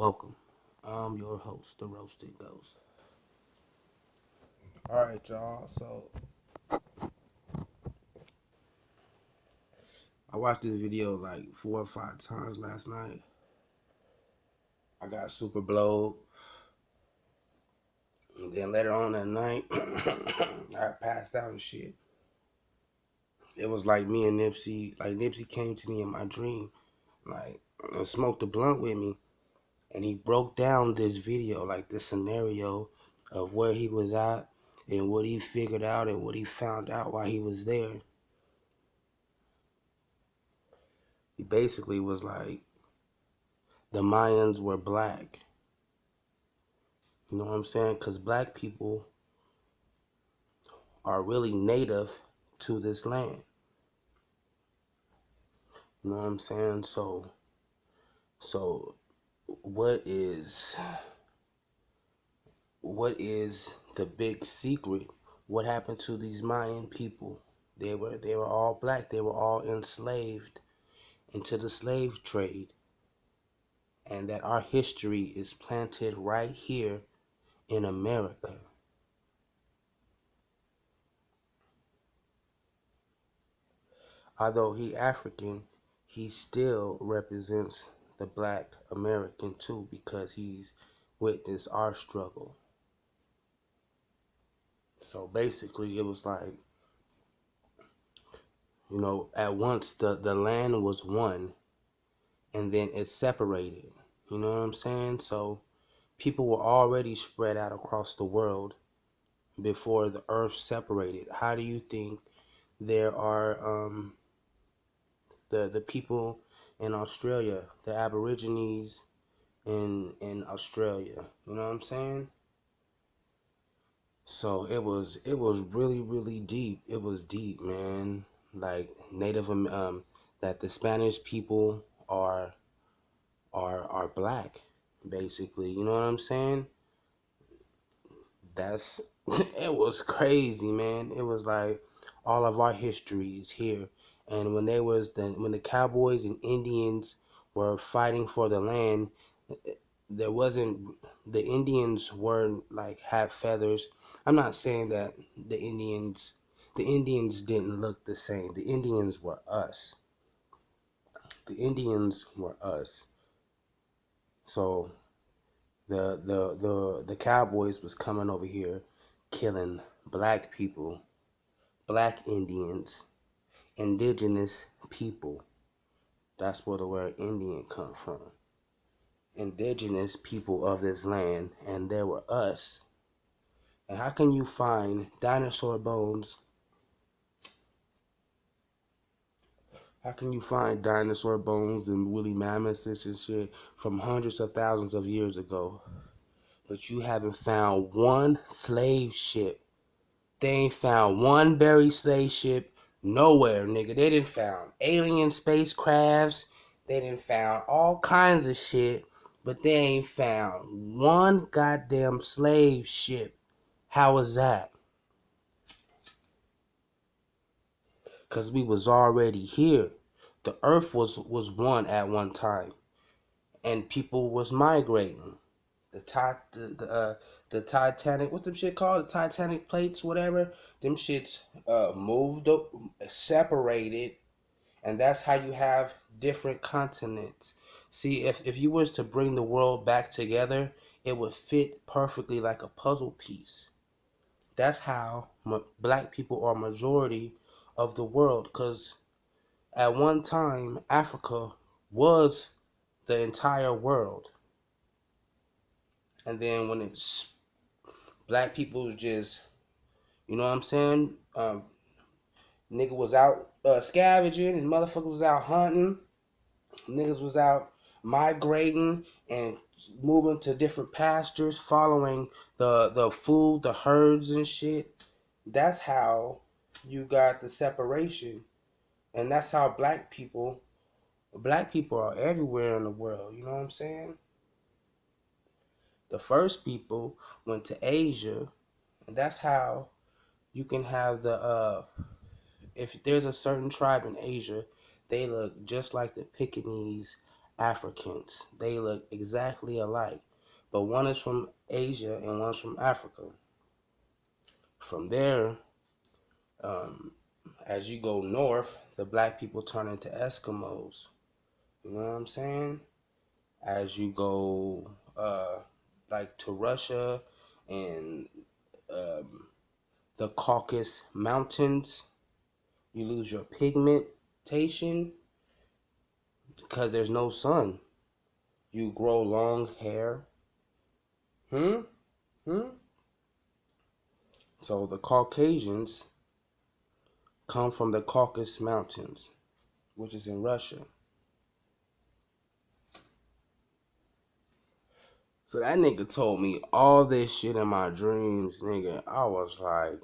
Welcome. I'm your host, the Roasted Ghost. Alright, y'all. So, I watched this video like 4 or 5 times last night. I got super blowed. And then later on that night, I passed out and shit. It was like me and Nipsey. Like, Nipsey came to me in my dream, like, and smoked a blunt with me. And he broke down this video, like this scenario of where he was at and what he figured out and what he found out while he was there. He basically was like, the Mayans were black. You know what I'm saying? Because black people are really native to this land. You know what I'm saying? So what is the big secret? What happened to these Mayan people? They were all black. They were all enslaved into the slave trade. And that our history is planted right here in America. Although he African, he still represents the black American too, because he's witnessed our struggle. So basically it was like, you know, at once the land was one and then it separated. You know what I'm saying? So people were already spread out across the world before the earth separated. How do you think there are the people in Australia, the Aborigines in Australia? You know what I'm saying? So it was really deep. It was deep, man. Like that the Spanish people are black, basically. You know what I'm saying? That's it was crazy, man. It was like all of our history is here. And when the Cowboys and Indians were fighting for the land, there wasn't the Indians weren't like had feathers. I'm not saying that the Indians didn't look the same. The Indians were us. The Indians were us. So the Cowboys was coming over here killing black people, black Indians, indigenous people. That's where the word Indian come from. Indigenous people of this land, and there were us. And how can you find dinosaur bones? How can you find dinosaur bones and woolly mammoths and shit from hundreds of thousands of years ago? But you haven't found one slave ship. They ain't found one buried slave ship nowhere, nigga. They didn't found alien spacecrafts. They didn't found all kinds of shit. But they ain't found one goddamn slave ship. How was that? Because we was already here. The earth was one at one time. And people was migrating. The Titanic, what's them shit called? The Titanic plates, whatever. Them shits moved up, separated, and that's how you have different continents. See, if you was to bring the world back together, it would fit perfectly like a puzzle piece. That's how black people are majority of the world, because at one time Africa was the entire world. And then when it's black people was just, you know what I'm saying? Nigga was out scavenging and motherfuckers was out hunting. Niggas was out migrating and moving to different pastures, following the food, the herds and shit. That's how you got the separation. And that's how black people are everywhere in the world, you know what I'm saying? The first people went to Asia, and that's how you can have if there's a certain tribe in Asia, they look just like the Pekingese Africans. They look exactly alike. But one is from Asia and one's from Africa. From there, as you go north, the black people turn into Eskimos. You know what I'm saying? As you go like to Russia and the Caucasus Mountains, you lose your pigmentation because there's no sun. You grow long hair. So the Caucasians come from the Caucasus Mountains, which is in Russia. So that nigga told me all this shit in my dreams, nigga. I was like,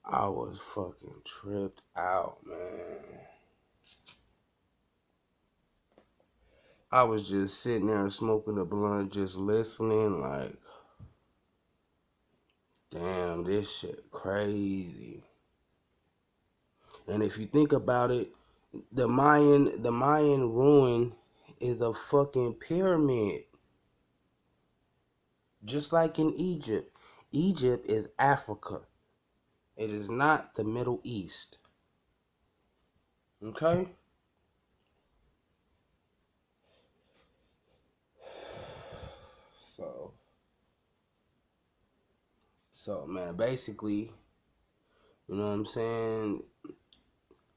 I was fucking tripped out, man. I was just sitting there smoking a blunt, just listening, like, damn, this shit crazy. And if you think about it, the Mayan ruin is a fucking pyramid. Just like in Egypt. Egypt is Africa. It is not the Middle East. Okay? So man, basically, you know what I'm saying?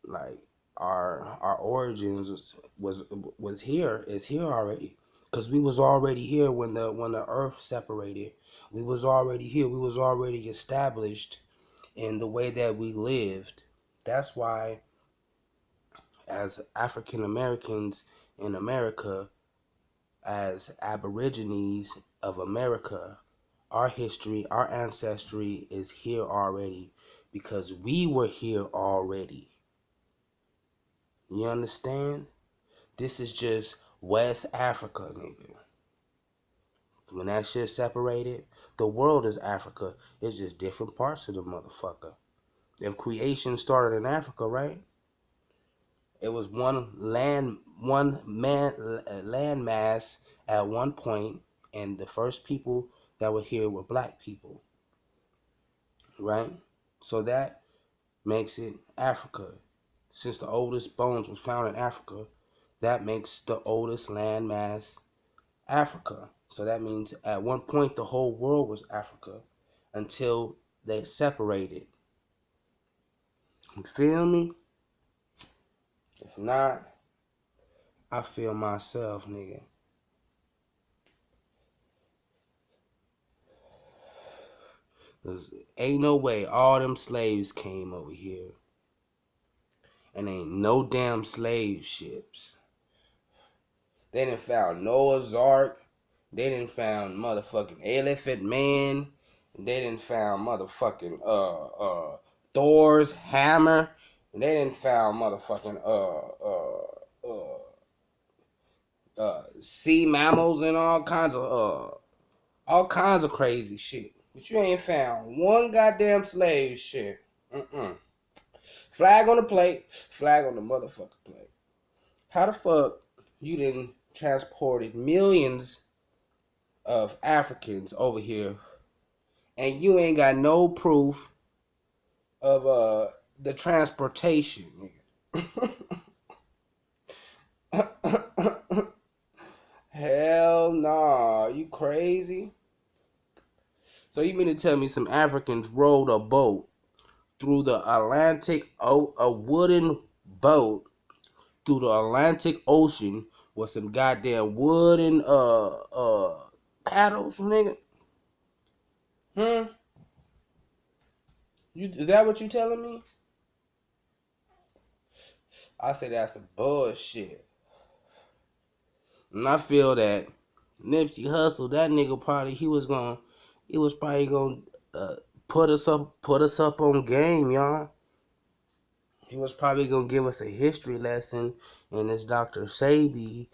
Like our origins was here, is here already. Cause we was already here when the earth separated. We was already here. We was already established in the way that we lived. That's why as African Americans in America, as Aborigines of America, our history, our ancestry is here already because we were here already. You understand? This is just West Africa, nigga. When that shit separated, the world is Africa. It's just different parts of the motherfucker. If creation started in Africa, right? It was one landmass at one point, and the first people that were here were black people, right? So that makes it Africa. Since the oldest bones was found in Africa, that makes the oldest landmass Africa. So that means at one point the whole world was Africa until they separated. You feel me? If not, I feel myself, nigga. Cause ain't no way all them slaves came over here. And ain't no damn slave ships. They done found Noah's Ark. They done found motherfucking Elephant Man. They done found motherfucking Thor's hammer. And they done found motherfucking sea mammals and all kinds of crazy shit. But you ain't found one goddamn slave ship. Flag on the plate, flag on the motherfucking plate. How the fuck you done transported millions of Africans over here and you ain't got no proof of the transportation, nigga? Hell nah, you crazy? So you mean to tell me some Africans rowed a boat through the Atlantic, a wooden boat through the Atlantic Ocean with some goddamn wooden paddles, nigga? Is that what you telling me? I say that's some bullshit. And I feel that Nipsey Hussle, that nigga probably he was probably gonna put us up on game, y'all. He was probably gonna give us a history lesson in this Dr. SEBI